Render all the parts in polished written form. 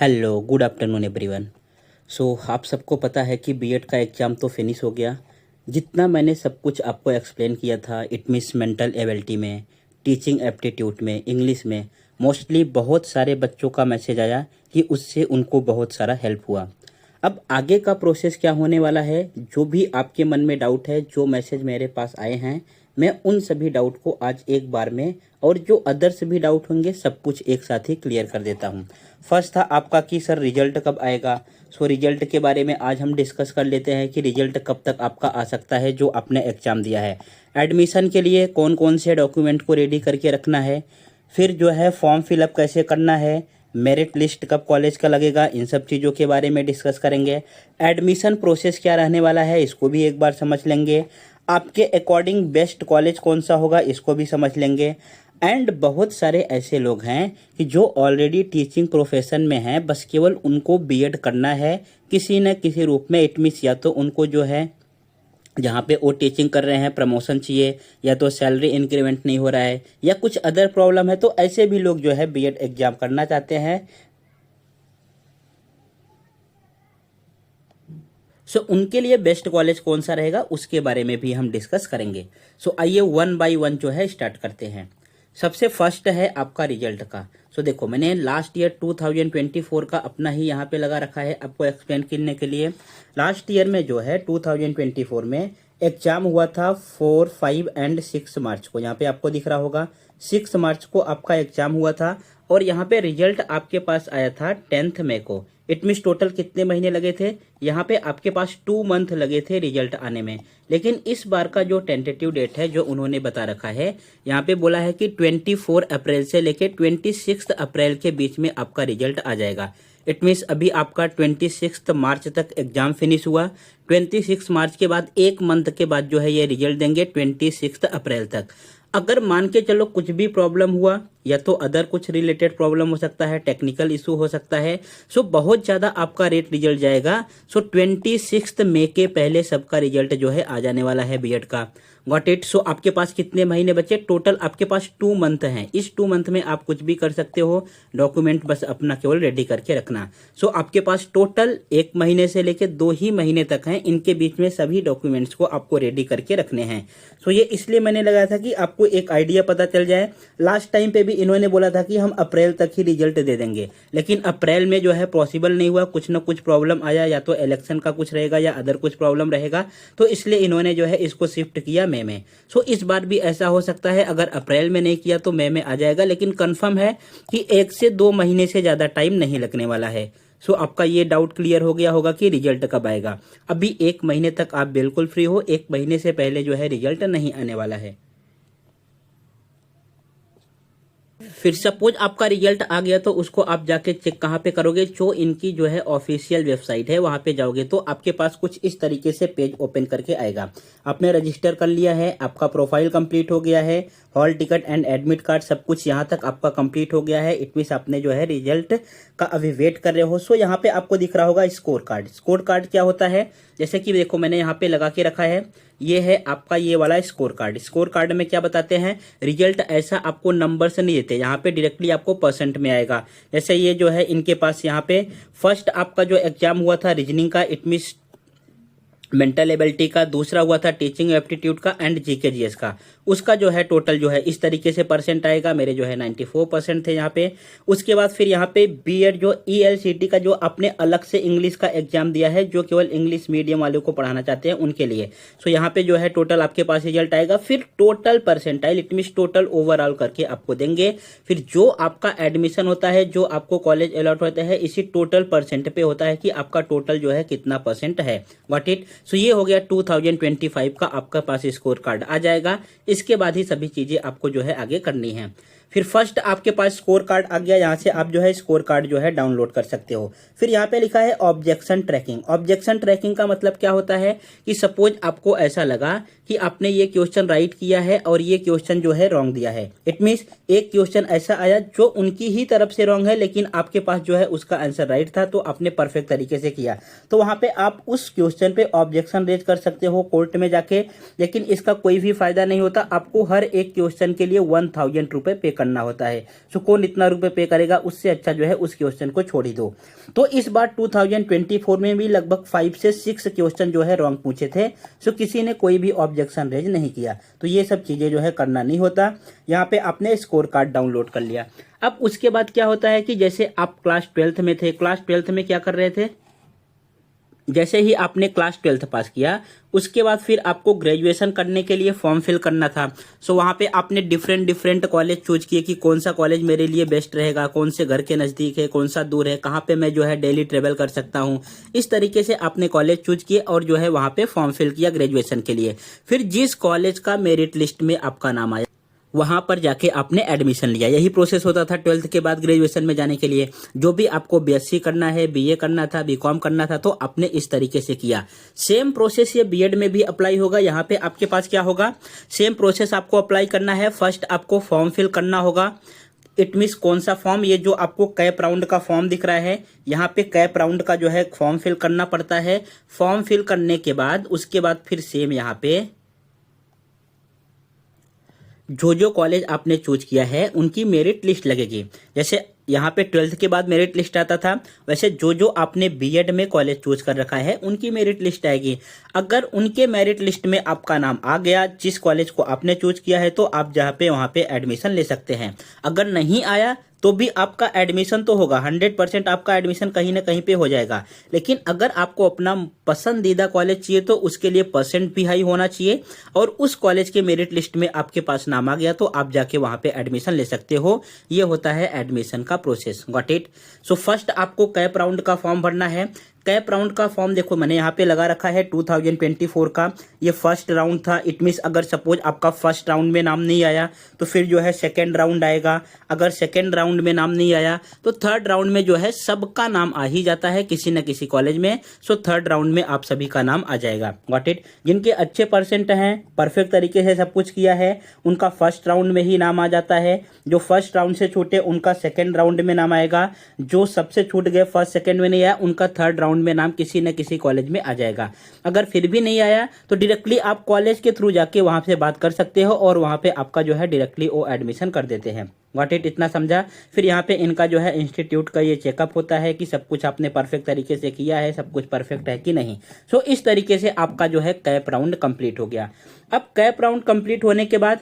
Hello good afternoon everyone. आप सबको पता है कि बीएड का एग्ज़ाम तो फिनिश हो गया। जितना मैंने सब कुछ आपको एक्सप्लेन किया था, इट मीन्स मेंटल एबिलिटी में, टीचिंग एप्टीट्यूड में, इंग्लिश में, मोस्टली बहुत सारे बच्चों का मैसेज आया कि उससे उनको बहुत सारा हेल्प हुआ। अब आगे का प्रोसेस क्या होने वाला है, जो भी आपके मन में डाउट है, जो मैसेज मेरे पास आए हैं, मैं उन सभी डाउट को आज एक बार में और जो अदर्स भी डाउट होंगे सब कुछ एक साथ ही क्लियर कर देता हूं। फर्स्ट था आपका कि सर रिजल्ट कब आएगा। रिजल्ट के बारे में आज हम डिस्कस कर लेते हैं कि रिजल्ट कब तक आपका आ सकता है जो आपने एग्जाम दिया है। एडमिशन के लिए कौन कौन से डॉक्यूमेंट को रेडी करके रखना है, फिर जो है फॉर्म फिलअप कैसे करना है, मेरिट लिस्ट कब कॉलेज का लगेगा, इन सब चीज़ों के बारे में डिस्कस करेंगे। एडमिशन प्रोसेस क्या रहने वाला है इसको भी एक बार समझ लेंगे। आपके अकॉर्डिंग बेस्ट कॉलेज कौन सा होगा इसको भी समझ लेंगे। एंड बहुत सारे ऐसे लोग हैं कि जो ऑलरेडी टीचिंग प्रोफेशन में हैं, बस केवल उनको बीएड करना है किसी न किसी रूप में। इट मीन्स या तो उनको जो है जहाँ पे वो टीचिंग कर रहे हैं प्रमोशन चाहिए, या तो सैलरी इंक्रीमेंट नहीं हो रहा है, या कुछ अदर प्रॉब्लम है, तो ऐसे भी लोग जो है बीएड एग्जाम करना चाहते हैं। उनके लिए बेस्ट कॉलेज कौन सा रहेगा उसके बारे में भी हम डिस्कस करेंगे। आइए वन बाय वन जो है स्टार्ट करते हैं। सबसे फर्स्ट है आपका रिजल्ट का। देखो मैंने लास्ट ईयर 2024 का अपना ही यहाँ पे लगा रखा है आपको एक्सप्लेन करने के लिए। लास्ट ईयर में जो है 2024 में एग्जाम हुआ था 4, 5 एंड 6 मार्च को। यहाँ पे आपको दिख रहा होगा 6 मार्च को आपका एग्जाम हुआ था और यहाँ पे रिजल्ट आपके पास आया था 10 मई को। इट मीन्स टोटल कितने महीने लगे थे, यहाँ पे आपके पास 2 मंथ लगे थे रिजल्ट आने में। लेकिन इस बार का जो टेंटेटिव डेट है जो उन्होंने बता रखा है, यहाँ पे बोला है कि 24 अप्रैल से लेके 26 अप्रैल के बीच में आपका रिजल्ट आ जाएगा। इट मीन्स अभी आपका 26 मार्च तक एग्जाम फिनिश हुआ। 26 मार्च के बाद 1 मंथ के बाद जो है ये रिजल्ट देंगे 26 अप्रैल तक। अगर मान के चलो कुछ भी प्रॉब्लम हुआ, या तो अदर कुछ रिलेटेड प्रॉब्लम हो सकता है, टेक्निकल इशू हो सकता है, बहुत ज़्यादा आपका रेट रिजल्ट जाएगा। 26 मई के पहले सबका रिजल्ट जो है आ जाने वाला है बीएड का। Got it. आपके पास कितने महीने बचे, टोटल आपके पास 2 मंथ हैं। इस 2 मंथ में आप कुछ भी कर सकते हो, डॉक्यूमेंट बस अपना केवल रेडी करके रखना। आपके पास टोटल 1 महीने से लेके 2 ही महीने तक हैं, इनके बीच में सभी डॉक्यूमेंट्स को आपको रेडी करके रखने हैं। ये इसलिए मैंने लगाया था कि आपको एक आइडिया पता चल जाए। लास्ट टाइम पे भी इन्होंने बोला था कि हम अप्रैल तक ही रिजल्ट दे देंगे, लेकिन अप्रैल में जो है पॉसिबल नहीं हुआ, कुछ ना कुछ प्रॉब्लम आया, या तो इलेक्शन का कुछ रहेगा या अदर कुछ प्रॉब्लम रहेगा, तो इसलिए इन्होंने जो है इसको शिफ्ट किया मई में। इस बार भी ऐसा हो सकता है, अगर अप्रैल में नहीं किया तो मई में आ जाएगा, लेकिन कंफर्म है कि 1 से 2 महीने से ज्यादा टाइम नहीं लगने वाला है। आपका ये डाउट क्लियर हो गया होगा कि रिजल्ट कब आएगा। अभी 1 महीने तक आप बिल्कुल फ्री हो, 1 महीने से पहले जो है रिजल्ट नहीं आने वाला है। फिर सपोज आपका रिजल्ट आ गया तो उसको आप जाके चेक कहाँ पे करोगे, जो इनकी जो है ऑफिशियल वेबसाइट है वहां पे जाओगे तो आपके पास कुछ इस तरीके से पेज ओपन करके आएगा। आपने रजिस्टर कर लिया है, आपका प्रोफाइल कंप्लीट हो गया है, hall ticket and admit card सब कुछ यहाँ तक आपका कंप्लीट हो गया है। इट मीन्स आपने जो है रिजल्ट का अभी वेट कर रहे हो। यहाँ पे आपको दिख रहा होगा स्कोर कार्ड। स्कोर कार्ड क्या होता है, जैसे कि देखो मैंने यहाँ पे लगा के रखा है, ये है आपका ये वाला स्कोर कार्ड। स्कोर कार्ड में क्या बताते हैं, रिजल्ट ऐसा आपको नंबर से नहीं देते, यहाँ पे डायरेक्टली आपको परसेंट में आएगा। जैसे ये जो है इनके पास यहाँ पे फर्स्ट आपका जो एग्जाम हुआ था रीजनिंग का, इट मीन्स मेंटल एबिलिटी का, दूसरा हुआ था टीचिंग एप्टीट्यूड का एंड जीके जीएस का, उसका जो है टोटल जो है इस तरीके से परसेंट आएगा। मेरे जो है 94% थे यहाँ पे। उसके बाद फिर यहाँ पे बीएड जो ईएलसीटी का जो आपने अलग से इंग्लिश का एग्जाम दिया है, जो केवल इंग्लिश मीडियम वालों को पढ़ाना चाहते हैं उनके लिए, यहाँ पे जो है टोटल आपके पास रिजल्ट आएगा। फिर total percentile, it means total overall करके आपको देंगे। फिर जो आपका एडमिशन होता है, जो आपको कॉलेज अलॉट होता है, इसी टोटल परसेंट पे होता है कि आपका टोटल जो है कितना परसेंट है। What it. ये हो गया 2025 का आपका पास स्कोर कार्ड आ जाएगा। इसके बाद ही सभी चीजें आपको जो है आगे करनी है। फिर फर्स्ट आपके पास स्कोर कार्ड आ गया, यहाँ से आप जो है स्कोर कार्ड जो है डाउनलोड कर सकते हो। फिर यहाँ पे लिखा है ऑब्जेक्शन ट्रैकिंग। ऑब्जेक्शन ट्रैकिंग का मतलब क्या होता है कि सपोज आपको ऐसा लगा कि आपने ये क्वेश्चन राइट किया है और ये क्वेश्चन जो है रॉन्ग दिया है। इट मीन्स एक क्वेश्चन ऐसा आया जो उनकी ही तरफ से रॉन्ग है, लेकिन आपके पास जो है उसका आंसर राइट था, तो आपने परफेक्ट तरीके से किया, तो वहां पे आप उस क्वेश्चन पे ऑब्जेक्शन रेज कर सकते हो कोर्ट में जाके, लेकिन इसका कोई भी फायदा नहीं होता। आपको हर एक क्वेश्चन के लिए 1000 रुपये पे करना होता है। सो कौन इतना रुपये पे करेगा, उससे अच्छा जो है उस क्वेश्चन को छोड़ ही दो। तो इस बार 2024 में भी लगभग 5 से 6 क्वेश्चन जो है रॉन्ग पूछे थे। सो किसी ने कोई भी ऑब्जेक्शन रेज नहीं किया। तो ये सब चीजें जो है करना नहीं होता। यहाँ पे आपने स्कोर कार्ड डाउनलोड कर लिया। अब उसके बाद क्या होता है कि जैसे आप क्लास 12th में थे, क्लास 12th में क्या कर रहे थे, जैसे ही आपने क्लास 12th पास किया उसके बाद फिर आपको ग्रेजुएशन करने के लिए फॉर्म फिल करना था। सो वहाँ पे आपने डिफरेंट कॉलेज चूज किए कि कौन सा कॉलेज मेरे लिए बेस्ट रहेगा, कौन से घर के नज़दीक है, कौन सा दूर है, कहाँ पे मैं जो है डेली ट्रेवल कर सकता हूँ। इस तरीके से आपने कॉलेज चूज किए और जो है वहाँ पे फॉर्म फिल किया ग्रेजुएशन के लिए। फिर जिस कॉलेज का मेरिट लिस्ट में आपका नाम आया वहां पर जाके आपने एडमिशन लिया। यही प्रोसेस होता था 12th के बाद ग्रेजुएशन में जाने के लिए। जो भी आपको बीएससी करना है, बीए करना था, बीकॉम करना था, तो आपने इस तरीके से किया। सेम प्रोसेस ये बीएड में भी अप्लाई होगा। यहाँ पे आपके पास क्या होगा, सेम प्रोसेस आपको अप्लाई करना है। फर्स्ट आपको फॉर्म फिल करना होगा। इट मीन्स कौन सा फॉर्म, ये जो आपको कैप राउंड का फॉर्म दिख रहा है, यहाँ पे कैप राउंड का जो है फॉर्म फिल करना पड़ता है। फॉर्म फिल करने के बाद उसके बाद फिर सेम यहाँ पे जो कॉलेज आपने चूज किया है उनकी मेरिट लिस्ट लगेगी। जैसे यहाँ पे 12th के बाद मेरिट लिस्ट आता था, वैसे जो आपने बीएड में कॉलेज चूज कर रखा है उनकी मेरिट लिस्ट आएगी। अगर उनके मेरिट लिस्ट में आपका नाम आ गया जिस कॉलेज को आपने चूज किया है, तो आप जहाँ पे वहाँ पे एडमिशन ले सकते हैं। अगर नहीं आया तो भी आपका एडमिशन तो होगा, 100% आपका एडमिशन कहीं ना कहीं पे हो जाएगा। लेकिन अगर आपको अपना पसंदीदा कॉलेज चाहिए तो उसके लिए परसेंट भी हाई होना चाहिए, और उस कॉलेज के मेरिट लिस्ट में आपके पास नाम आ गया तो आप जाके वहां पे एडमिशन ले सकते हो। ये होता है एडमिशन का process. Got it. So first आपको कैप राउंड का फॉर्म भरना है। कैप राउंड का फॉर्म देखो मैंने यहाँ पे लगा रखा है 2024 का। ये फर्स्ट राउंड था। इट मीन्स अगर सपोज आपका फर्स्ट राउंड में नाम नहीं आया तो फिर जो है सेकेंड राउंड आएगा। अगर सेकेंड राउंड में नाम नहीं आया तो थर्ड राउंड में जो है सबका नाम आ ही जाता है किसी न किसी कॉलेज में। सो थर्ड राउंड में आप सभी का नाम आ जाएगा। Got it. जिनके अच्छे परसेंट हैं, परफेक्ट तरीके से सब कुछ किया है, उनका फर्स्ट राउंड में ही नाम आ जाता है। जो फर्स्ट राउंड से छूटे उनका सेकेंड राउंड में नाम आएगा। जो सबसे छूट गए फर्स्ट सेकेंड में नहीं आया उनका थर्ड राउंड में नाम किसी न किसी कॉलेज में आ जाएगा। अगर फिर भी नहीं आया तो डायरेक्टली आप कॉलेज के थ्रू जाके वहां से बात कर सकते हो और वहां पे आपका जो है डायरेक्टली वो एडमिशन कर देते हैं। Got it. इतना समझा। फिर यहाँ पे इनका जो है इंस्टीट्यूट का ये चेकअप होता है कि सब कुछ आपने परफेक्ट तरीके से किया है, सब कुछ परफेक्ट है कि नहीं। सो इस तरीके से आपका जो है कैप राउंड कंप्लीट हो गया। अब कैप राउंड कंप्लीट होने के बाद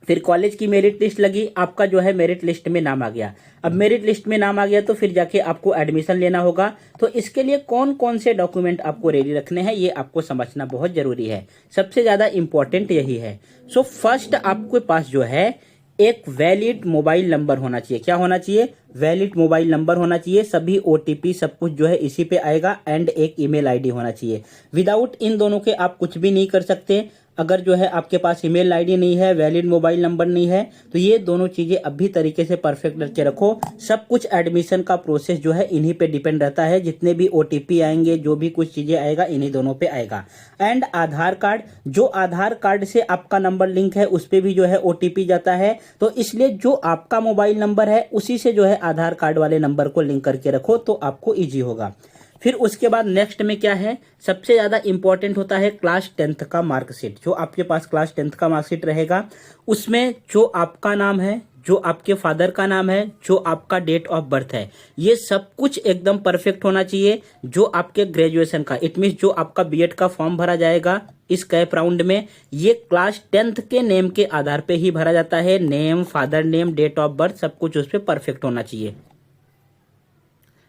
फिर कॉलेज की मेरिट लिस्ट लगी, आपका जो है मेरिट लिस्ट में नाम आ गया। अब मेरिट लिस्ट में नाम आ गया तो फिर जाके आपको एडमिशन लेना होगा। तो इसके लिए कौन कौन से डॉक्यूमेंट आपको रेडी रखने हैं ये आपको समझना बहुत जरूरी है। सबसे ज्यादा इंपॉर्टेंट यही है। सो फर्स्ट आपके पास जो है एक वैलिड मोबाइल नंबर होना चाहिए। क्या होना चाहिए? वैलिड मोबाइल नंबर होना चाहिए। सभी ओटीपी सब कुछ जो है इसी पे आएगा, एंड एक ईमेल आईडी होना चाहिए। विदाउट इन दोनों के आप कुछ भी नहीं कर सकते। अगर जो है आपके पास ईमेल आईडी नहीं है, वैलिड मोबाइल नंबर नहीं है, तो ये दोनों चीजें अभी तरीके से परफेक्ट करके रखो। सब कुछ एडमिशन का प्रोसेस जो है इन्हीं पे डिपेंड रहता है। जितने भी ओटीपी आएंगे, जो भी कुछ चीजें आएगा, इन्हीं दोनों पे आएगा। एंड आधार कार्ड, जो आधार कार्ड से आपका नंबर लिंक है उस पे भी जो है ओटीपी जाता है। तो इसलिए जो आपका मोबाइल नंबर है उसी से जो है आधार कार्ड वाले नंबर को लिंक करके रखो तो आपको ईजी होगा। फिर उसके बाद नेक्स्ट में क्या है, सबसे ज्यादा इंपॉर्टेंट होता है क्लास 10th का मार्कशीट। जो आपके पास क्लास 10th का मार्कशीट रहेगा उसमें जो आपका नाम है, जो आपके फादर का नाम है, जो आपका डेट ऑफ बर्थ है, ये सब कुछ एकदम परफेक्ट होना चाहिए। जो आपके ग्रेजुएशन का, इट मीन्स जो आपका बीएड का फॉर्म भरा जाएगा इस कैप राउंड में, ये क्लास 10th के नेम के आधार पे ही भरा जाता है। Name, father name, date of birth सब कुछ उस पर परफेक्ट होना चाहिए।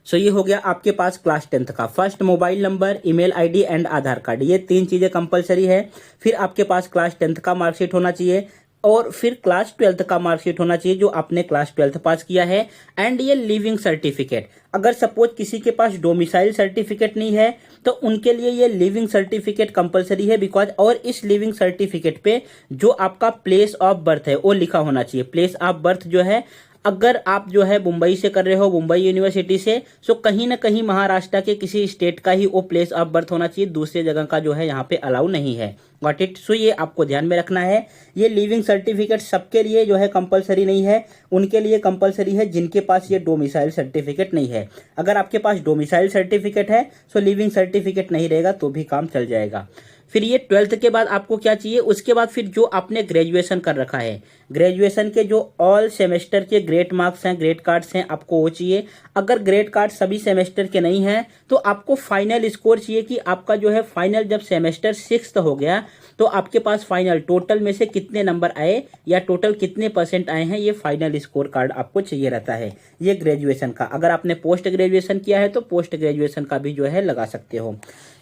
सो ये हो गया आपके पास क्लास 10th का। First mobile number, email ID and Aadhaar card, ये 3 चीजें कंपलसरी है। फिर आपके पास क्लास 10th का मार्कशीट होना चाहिए और फिर क्लास 12th का मार्कशीट होना चाहिए जो आपने क्लास 12th पास किया है। एंड ये लिविंग सर्टिफिकेट, अगर सपोज किसी के पास डोमिसाइल सर्टिफिकेट नहीं है तो उनके लिए ये लिविंग सर्टिफिकेट कंपलसरी है। बिकॉज और इस लिविंग सर्टिफिकेट पे जो आपका प्लेस ऑफ बर्थ है वो लिखा होना चाहिए। प्लेस ऑफ बर्थ जो है अगर आप जो है मुंबई से कर रहे हो, मुंबई यूनिवर्सिटी से, सो कहीं ना कहीं महाराष्ट्र के किसी स्टेट का ही वो प्लेस ऑफ बर्थ होना चाहिए, दूसरे जगह का जो है यहाँ पे अलाउ नहीं है। Got it. सो ये आपको ध्यान में रखना है। ये लिविंग सर्टिफिकेट सबके लिए जो है कंपलसरी नहीं है, उनके लिए कंपलसरी है जिनके पास ये डोमिसाइल सर्टिफिकेट नहीं है। अगर आपके पास डोमिसाइल सर्टिफिकेट है सो लिविंग सर्टिफिकेट नहीं रहेगा तो भी काम चल जाएगा। फिर ये 12th के बाद आपको क्या चाहिए, उसके बाद फिर जो आपने ग्रेजुएशन कर रखा है, ग्रेजुएशन के जो ऑल सेमेस्टर के ग्रेड मार्क्स हैं, ग्रेड कार्ड्स हैं, आपको वो चाहिए। अगर ग्रेड कार्ड सभी सेमेस्टर के नहीं हैं तो आपको फाइनल स्कोर चाहिए कि आपका जो है फाइनल जब सेमेस्टर 6th हो गया तो आपके पास फाइनल टोटल में से कितने नंबर आए या टोटल कितने % आए हैं, ये फाइनल स्कोर कार्ड आपको चाहिए रहता है, ये ग्रेजुएशन का। अगर आपने पोस्ट ग्रेजुएशन किया है तो पोस्ट ग्रेजुएशन का भी जो है लगा सकते हो।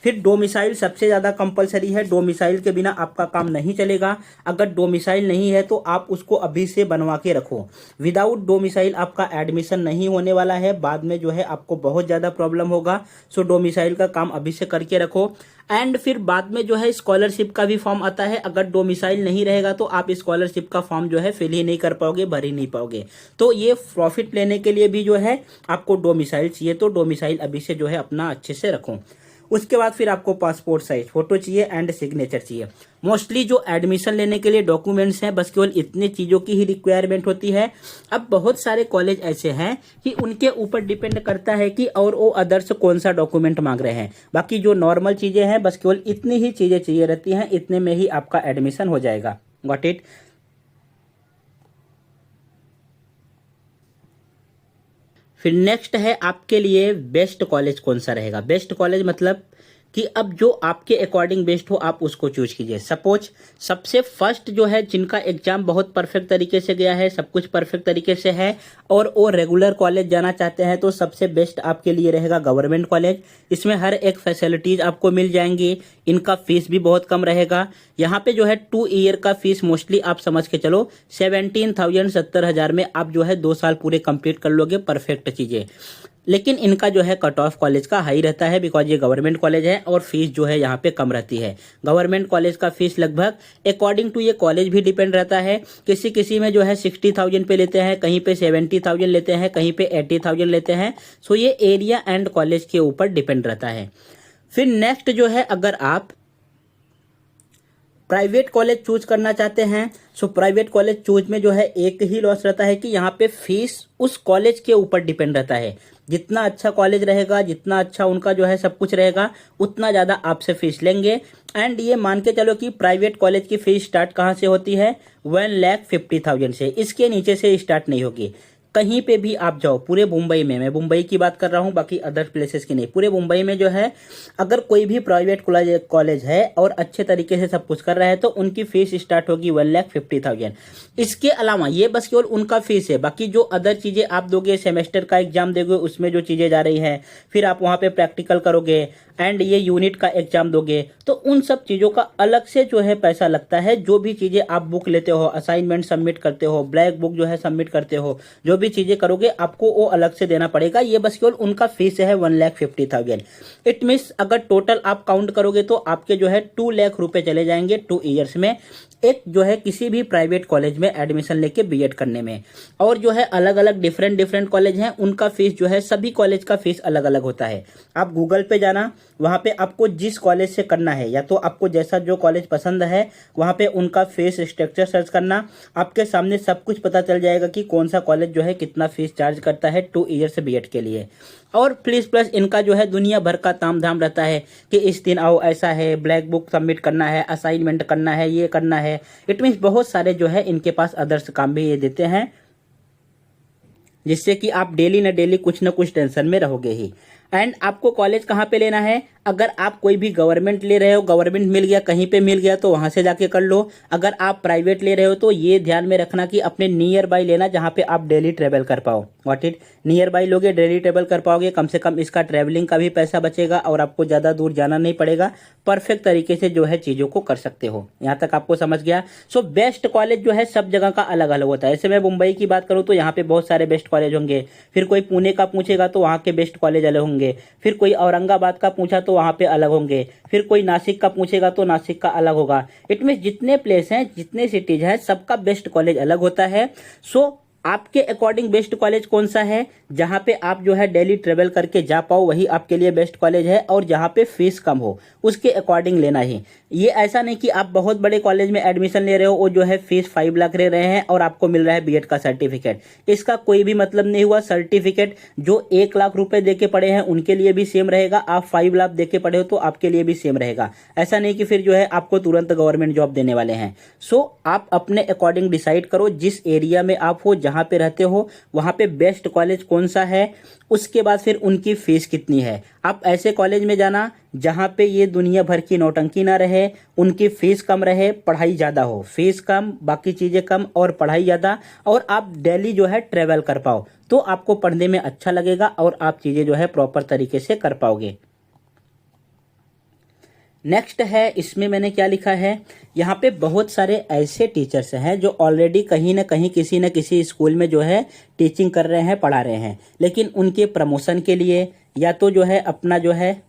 फिर डोमिसाइल सबसे ज़्यादा कंपलसरी है, डोमिसाइल के बिना आपका काम नहीं चलेगा। अगर डोमिसाइल नहीं है तो आप उसको अभी से बनवा के रखो। विदाउट डोमिसाइल आपका एडमिशन नहीं होने वाला है, बाद में जो है आपको बहुत ज़्यादा प्रॉब्लम होगा। सो डोमिसाइल का काम अभी से करके रखो। एंड फिर बाद में जो है स्कॉलरशिप का भी फॉर्म आता है, अगर डोमिसाइल नहीं रहेगा तो आप स्कॉलरशिप का फॉर्म जो है फिल ही नहीं कर पाओगे, भर ही नहीं पाओगे। तो ये प्रॉफिट लेने के लिए भी जो है आपको डोमिसाइल चाहिए, तो डोमिसाइल अभी से जो है अपना अच्छे से रखो। उसके बाद फिर आपको पासपोर्ट साइज फोटो चाहिए एंड सिग्नेचर चाहिए। मोस्टली जो एडमिशन लेने के लिए डॉक्यूमेंट्स हैं बस केवल इतनी चीज़ों की ही रिक्वायरमेंट होती है। अब बहुत सारे कॉलेज ऐसे हैं कि उनके ऊपर डिपेंड करता है कि और वो अदर्स कौन सा डॉक्यूमेंट मांग रहे हैं। बाकी जो नॉर्मल चीज़ें हैं बस केवल इतनी ही चीज़ें चाहिए रहती हैं, इतने में ही आपका एडमिशन हो जाएगा। Got it. फिर नेक्स्ट है आपके लिए बेस्ट कॉलेज कौन सा रहेगा। बेस्ट कॉलेज मतलब कि अब जो आपके अकॉर्डिंग बेस्ट हो आप उसको चूज कीजिए। सपोज सबसे फर्स्ट जो है जिनका एग्जाम बहुत परफेक्ट तरीके से गया है, सब कुछ परफेक्ट तरीके से है और वो रेगुलर कॉलेज जाना चाहते हैं तो सबसे बेस्ट आपके लिए रहेगा गवर्नमेंट कॉलेज। इसमें हर एक फैसिलिटीज आपको मिल जाएंगी, इनका फीस भी बहुत कम रहेगा। यहाँ पे जो है 2 ईयर का फीस मोस्टली आप समझ के चलो 17,000 70,000 में आप जो है 2 साल पूरे कंप्लीट कर लोगे परफेक्ट चीजें। लेकिन इनका जो है कट ऑफ कॉलेज का हाई रहता है बिकॉज ये गवर्नमेंट कॉलेज है और फीस जो है यहाँ पे कम रहती है। गवर्नमेंट कॉलेज का फीस लगभग अकॉर्डिंग टू ये कॉलेज भी डिपेंड रहता है, किसी किसी में जो है 60,000 पे लेते हैं, कहीं पे 70,000 लेते हैं, कहीं पे 80,000 लेते हैं। सो ये एरिया एंड कॉलेज के ऊपर डिपेंड रहता है। फिर नेक्स्ट जो है अगर आप प्राइवेट कॉलेज चूज करना चाहते हैं सो प्राइवेट कॉलेज चूज में जो है एक ही लॉस रहता है कि यहाँ पे फीस उस कॉलेज के ऊपर डिपेंड रहता है। जितना अच्छा कॉलेज रहेगा, जितना अच्छा उनका जो है सब कुछ रहेगा, उतना ज़्यादा आपसे फीस लेंगे। एंड ये मान के चलो कि प्राइवेट कॉलेज की फीस स्टार्ट कहाँ से होती है, 1,50,000 से, इसके नीचे से स्टार्ट नहीं होगी। कहीं पे भी आप जाओ पूरे मुंबई में, मैं मुंबई की बात कर रहा हूँ बाकी अदर प्लेसेस की नहीं, पूरे मुंबई में जो है अगर कोई भी प्राइवेट कॉलेज है और अच्छे तरीके से सब कुछ कर रहा है तो उनकी फीस स्टार्ट होगी 1,50,000। इसके अलावा ये बस केवल उनका फीस है, बाकी जो अदर चीज़ें आप दोगे, सेमेस्टर का एग्जाम दोगे उसमें जो चीज़ें जा रही हैं, फिर आप वहाँ पे प्रैक्टिकल करोगे एंड ये यूनिट का एग्जाम दोगे तो उन सब चीज़ों का अलग से जो है पैसा लगता है। जो भी चीज़ें आप बुक लेते हो, असाइनमेंट सबमिट करते हो, ब्लैक बुक जो है सबमिट करते हो, जो भी चीज़ें करोगे आपको वो अलग से देना पड़ेगा। ये बस केवल उनका फीस है 1,50,000। इट मीन्स अगर टोटल आप काउंट करोगे तो आपके जो है 2 लाख रुपए चले जाएंगे 2 ईयर्स में, एक जो है किसी भी प्राइवेट कॉलेज में एडमिशन लेके बीएड करने में। और जो है अलग अलग डिफरेंट कॉलेज हैं, उनका फीस जो है सभी कॉलेज का फीस अलग अलग होता है। आप गूगल पे जाना, वहाँ पे आपको जिस कॉलेज से करना है या तो आपको जैसा जो कॉलेज पसंद है वहाँ पे उनका फीस स्ट्रक्चर सर्च करना, आपके सामने सब कुछ पता चल जाएगा कि कौन सा कॉलेज जो है कितना फीस चार्ज करता है 2 ईयर्स बीएड के लिए। और प्लस इनका जो है दुनिया भर का ताम झाम रहता है कि इस दिन आओ, ऐसा है, ब्लैक बुक सबमिट करना है, असाइनमेंट करना है, ये करना है। इट मीन्स बहुत सारे जो है इनके पास अदर्स काम भी ये देते हैं जिससे कि आप डेली न डेली कुछ न कुछ टेंशन में रहोगे ही। एंड आपको कॉलेज कहाँ पे लेना है, अगर आप कोई भी गवर्नमेंट ले रहे हो, गवर्नमेंट मिल गया, कहीं पे मिल गया तो वहाँ से जाके कर लो। अगर आप प्राइवेट ले रहे हो तो ये ध्यान में रखना कि अपने नियर बाई लेना जहाँ पे आप डेली ट्रेवल कर पाओ। व्हाट इट, नियर बाई लोगे, डेली ट्रेवल कर पाओगे, कम से कम इसका ट्रैवलिंग का भी पैसा बचेगा और आपको ज़्यादा दूर जाना नहीं पड़ेगा। परफेक्ट तरीके से जो है चीज़ों को कर सकते हो। यहाँ तक आपको समझ गया। सो बेस्ट कॉलेज जो है सब जगह का अलग अलग होता है। ऐसे मैं मुंबई की बात करूँ तो यहाँ पे बहुत सारे बेस्ट कॉलेज होंगे, फिर कोई पुणे का पूछेगा तो वहाँ के बेस्ट कॉलेज अलग होंगे, फिर कोई औरंगाबाद का पूछा तो वहाँ पे अलग होंगे, फिर कोई नासिक का पूछेगा तो नासिक का अलग होगा। इट मीन्स जितने प्लेस हैं, जितने सिटीज हैं, सबका बेस्ट कॉलेज अलग होता है। सो आपके अकॉर्डिंग बेस्ट कॉलेज कौन सा है, जहां पे आप जो है डेली ट्रेवल करके जा पाओ वही आपके लिए बेस्ट कॉलेज है, और जहां पे फीस कम हो उसके अकॉर्डिंग लेना ही। ये ऐसा नहीं कि आप बहुत बड़े कॉलेज में एडमिशन ले रहे हो और जो है फीस 5 लाख ले रहे हैं और आपको मिल रहा है बीएड का सर्टिफिकेट। इसका कोई भी मतलब नहीं हुआ। सर्टिफिकेट जो 1 लाख रुपए दे के पढ़े हैं उनके लिए भी सेम रहेगा, आप 5 लाख दे के पढ़े हो तो आपके लिए भी सेम रहेगा। ऐसा नहीं कि फिर जो है आपको तुरंत गवर्नमेंट जॉब देने वाले हैं। सो आप अपने अकॉर्डिंग डिसाइड करो, जिस एरिया में आप हो, जहां पे रहते हो वहां पे बेस्ट कॉलेज कौन सा है, उसके बाद फिर उनकी फीस कितनी है। आप ऐसे कॉलेज में जाना जहां पे ये दुनिया भर की नौटंकी ना रहे, उनकी फीस कम रहे, पढ़ाई ज्यादा हो। फीस कम, बाकी चीजें कम और पढ़ाई ज्यादा, और आप डेली जो है ट्रेवल कर पाओ, तो आपको पढ़ने में अच्छा लगेगा और आप चीजें जो है प्रॉपर तरीके से कर पाओगे। नेक्स्ट है, इसमें मैंने क्या लिखा है, यहाँ पे बहुत सारे ऐसे टीचर्स हैं जो ऑलरेडी कहीं ना कहीं किसी न किसी स्कूल में जो है टीचिंग कर रहे हैं, पढ़ा रहे हैं, लेकिन उनके प्रमोशन के लिए या तो जो है अपना जो है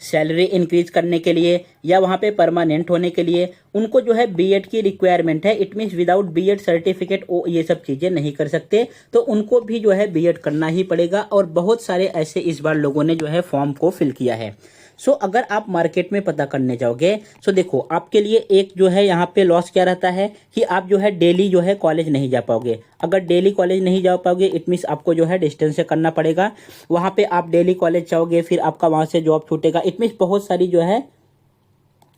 सैलरी इंक्रीज करने के लिए या वहाँ पे परमानेंट होने के लिए उनको जो है बीएड की रिक्वायरमेंट है। It means without BEd certificate वो ये सब चीज़ें नहीं कर सकते, तो उनको भी जो है बीएड करना ही पड़ेगा। और बहुत सारे ऐसे इस बार लोगों ने जो है फॉर्म को फिल किया है। सो अगर आप मार्केट में पता करने जाओगे, सो देखो आपके लिए एक जो है यहाँ पे लॉस क्या रहता है कि आप जो है डेली जो है कॉलेज नहीं जा पाओगे। अगर डेली कॉलेज नहीं जा पाओगे इट मीन्स आपको जो है डिस्टेंस से करना पड़ेगा। वहाँ पे आप डेली कॉलेज जाओगे, फिर आपका वहाँ से जॉब छूटेगा। इट मीन्स बहुत सारी जो है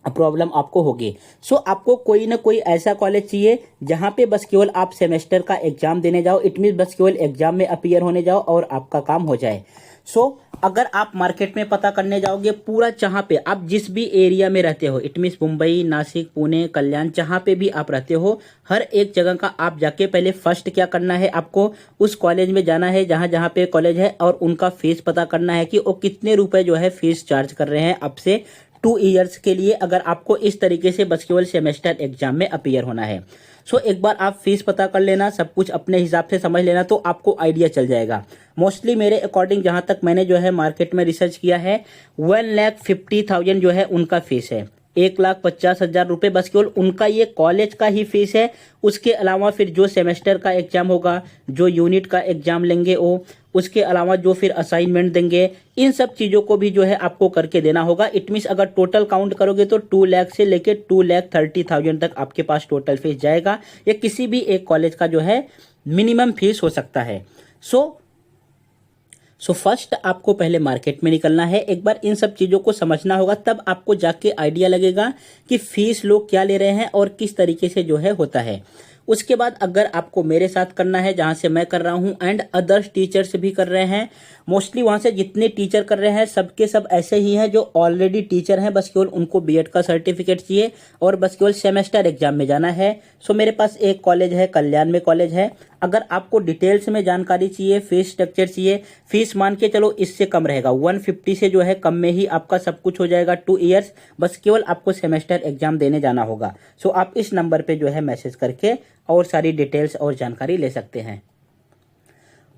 प्रॉब्लम आपको होगी। सो आपको कोई ना कोई ऐसा कॉलेज चाहिए जहां पे बस केवल आप सेमेस्टर का एग्जाम देने जाओ। इट मीन्स बस केवल एग्जाम में अपीयर होने जाओ और आपका काम हो जाए। सो अगर आप मार्केट में पता करने जाओगे पूरा, जहां पे आप जिस भी एरिया में रहते हो, इट मीन्स मुंबई, नासिक, पुणे, कल्याण, जहां पे भी आप रहते हो, हर एक जगह का आप जाके पहले फर्स्ट क्या करना है, आपको उस कॉलेज में जाना है जहां जहां पे कॉलेज है और उनका फीस पता करना है कि वो कितने रुपए जो है फीस चार्ज कर रहे हैं अब से 2 ईयर्स के लिए, अगर आपको इस तरीके से बस केवल सेमेस्टर एग्जाम में अपीयर होना है। सो एक बार आप फीस पता कर लेना, सब कुछ अपने हिसाब से समझ लेना, तो आपको आइडिया चल जाएगा। मोस्टली मेरे अकॉर्डिंग जहां तक मैंने जो है मार्केट में रिसर्च किया है, 1,50,000 जो है उनका फीस है। 1,50,000 रुपये बस केवल उनका ये कॉलेज का ही फीस है। उसके अलावा फिर जो सेमेस्टर का एग्जाम होगा, जो यूनिट का एग्जाम लेंगे वो, उसके अलावा जो फिर असाइनमेंट देंगे, इन सब चीज़ों को भी जो है आपको करके देना होगा। इट मीन्स अगर टोटल काउंट करोगे तो 2 लाख से लेके 2,30,000 तक आपके पास टोटल फीस जाएगा। ये किसी भी एक कॉलेज का जो है मिनिमम फीस हो सकता है। सो फर्स्ट आपको पहले मार्केट में निकलना है, एक बार इन सब चीज़ों को समझना होगा, तब आपको जाके आइडिया लगेगा कि फीस लोग क्या ले रहे हैं और किस तरीके से जो है होता है। उसके बाद अगर आपको मेरे साथ करना है जहां से मैं कर रहा हूं एंड अदर्स टीचर्स भी कर रहे हैं, मोस्टली वहां से जितने टीचर कर रहे हैं सबके सब ऐसे ही हैं जो ऑलरेडी टीचर हैं, बस केवल उनको बीएड का सर्टिफिकेट चाहिए और बस केवल सेमेस्टर एग्जाम में जाना है। सो मेरे पास एक कॉलेज है, कल्याण में कॉलेज है। अगर आपको डिटेल्स में जानकारी चाहिए, फीस स्ट्रक्चर चाहिए, फीस मान के चलो इससे कम रहेगा, 150 से जो है कम में ही आपका सब कुछ हो जाएगा 2 ईयर्स, बस केवल आपको सेमेस्टर एग्जाम देने जाना होगा। सो आप इस नंबर पे जो है मैसेज करके और सारी डिटेल्स और जानकारी ले सकते हैं।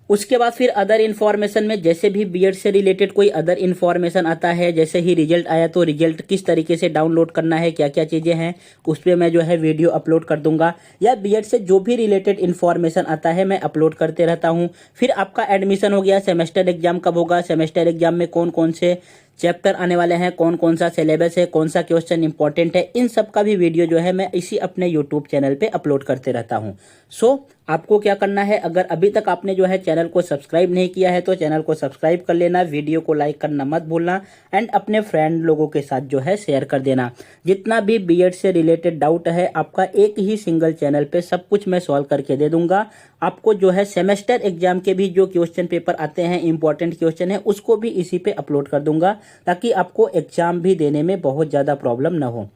उसके बाद फिर अदर इन्फॉर्मेशन में जैसे भी बीएड से रिलेटेड कोई अदर इन्फॉर्मेशन आता है, जैसे ही रिजल्ट आया तो रिजल्ट किस तरीके से डाउनलोड करना है, क्या क्या चीज़ें हैं, उस पर मैं जो है वीडियो अपलोड कर दूंगा, या बीएड से जो भी रिलेटेड इन्फॉर्मेशन आता है मैं अपलोड करते रहता हूँ। फिर आपका एडमिशन हो गया, सेमेस्टर एग्जाम कब होगा, सेमेस्टर एग्जाम में कौन कौन से चैप्टर आने वाले हैं, कौन कौन सा सिलेबस है, कौन सा क्वेश्चन इंपॉर्टेंट है, इन सब का भी वीडियो जो है मैं इसी अपने यूट्यूब चैनल पे अपलोड करते रहता हूँ। सो आपको क्या करना है, अगर अभी तक आपने जो है चैनल को सब्सक्राइब नहीं किया है तो चैनल को सब्सक्राइब कर लेना, वीडियो को लाइक करना मत भूलना एंड अपने फ्रेंड लोगों के साथ जो है शेयर कर देना। जितना भी बीएड से रिलेटेड डाउट है आपका एक ही सिंगल चैनल पे सब कुछ मैं सॉल्व करके दे दूंगा। आपको जो है सेमेस्टर एग्जाम के भी जो क्वेश्चन पेपर आते हैं, इंपॉर्टेंट क्वेश्चन है, उसको भी इसी पे अपलोड कर दूंगा ताकि आपको एग्जाम भी देने में बहुत ज़्यादा प्रॉब्लम ना हो।